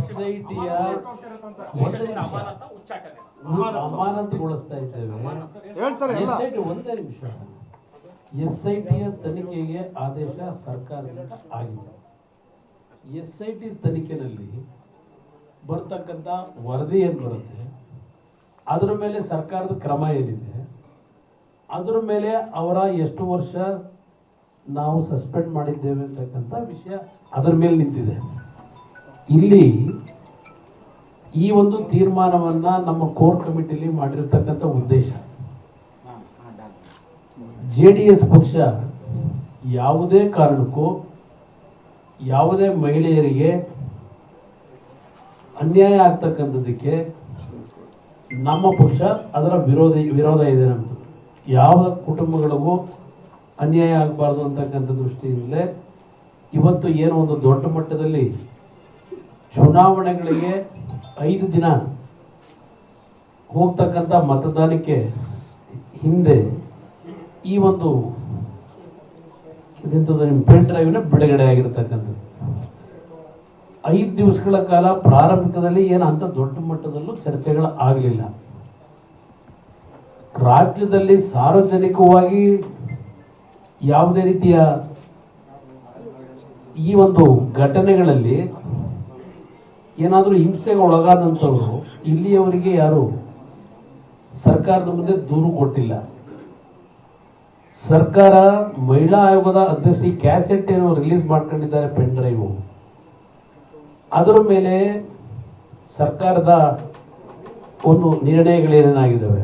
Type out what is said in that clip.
SITಯ ಅಮಾನತುಗೊಳಿಸ್ತಾ ಇದ್ದೇವೆ. SIT ಒಂದೇ ನಿಮಿಷ. SITಯ ತನಿಖೆಗೆ ಆದೇಶ ಸರ್ಕಾರದಿಂದ ಆಗಿದೆ. SIT ತನಿಖೆಯಲ್ಲಿ ಬರ್ತಕ್ಕಂಥ ವರದಿ ಏನು ಬರುತ್ತೆ ಅದರ ಮೇಲೆ ಸರ್ಕಾರದ ಕ್ರಮ ಏನಿದೆ ಅದರ ಮೇಲೆ ಅವರ ಎಷ್ಟು ವರ್ಷ ನಾವು ಸಸ್ಪೆಂಡ್ ಮಾಡಿದ್ದೇವೆ ಅಂತಕ್ಕಂಥ ವಿಷಯ ಅದರ ಮೇಲೆ ನಿಂತಿದೆ. ಇಲ್ಲಿ ಈ ಒಂದು ತೀರ್ಮಾನವನ್ನ ನಮ್ಮ ಕೋರ್ ಕಮಿಟಿಲಿ ಮಾಡಿರ್ತಕ್ಕಂಥ ಉದ್ದೇಶ JDS ಪಕ್ಷ ಯಾವುದೇ ಕಾರಣಕ್ಕೂ ಯಾವುದೇ ಮಹಿಳೆಯರಿಗೆ ಅನ್ಯಾಯ ಆಗ್ತಕ್ಕಂಥದ್ದಕ್ಕೆ ನಮ್ಮ ಪಕ್ಷ ಅದರ ವಿರೋಧ ಇದೆ. ನಮ್ಮದು ಯಾವ ಕುಟುಂಬಗಳಿಗೂ ಅನ್ಯಾಯ ಆಗಬಾರ್ದು ಅಂತಕ್ಕಂಥ ದೃಷ್ಟಿಯಿಂದಲೇ ಇವತ್ತು ಏನೋ ಒಂದು ದೊಡ್ಡ ಮಟ್ಟದಲ್ಲಿ ಚುನಾವಣೆಗಳಿಗೆ 5 ದಿನ ಹೋಗ್ತಕ್ಕಂಥ ಮತದಾನಕ್ಕೆ ಹಿಂದೆ ಈ ಒಂದು ಪೆನ್ ಡ್ರೈವ್ನ ಬಿಡುಗಡೆ ಆಗಿರ್ತಕ್ಕಂಥದ್ದು 5 ದಿವಸಗಳ ಕಾಲ ಪ್ರಾರಂಭಿಕದಲ್ಲಿ ಏನು ಅಂತ ದೊಡ್ಡ ಮಟ್ಟದಲ್ಲೂ ಚರ್ಚೆಗಳು ಆಗಲಿಲ್ಲ. ರಾಜ್ಯದಲ್ಲಿ ಸಾರ್ವಜನಿಕವಾಗಿ ಯಾವುದೇ ರೀತಿಯ ಈ ಒಂದು ಘಟನೆಗಳಲ್ಲಿ ಏನಾದರೂ ಹಿಂಸೆಗೆ ಒಳಗಾದಂಥವರು ಇಲ್ಲಿಯವರಿಗೆ ಯಾರು ಸರ್ಕಾರದ ಮುಂದೆ ದೂರು ಕೊಟ್ಟಿಲ್ಲ. ಸರ್ಕಾರ ಮಹಿಳಾ ಆಯೋಗದ ಅಧ್ಯಕ್ಷ ಕ್ಯಾಸೆಟ್ ಏನೋ ರಿಲೀಸ್ ಮಾಡ್ಕೊಂಡಿದ್ದಾರೆ ಪೆನ್ ಡ್ರೈವ್, ಅದರ ಮೇಲೆ ಸರ್ಕಾರದ ಒಂದು ನಿರ್ಣಯಗಳೇನೇನಾಗಿದ್ದಾವೆ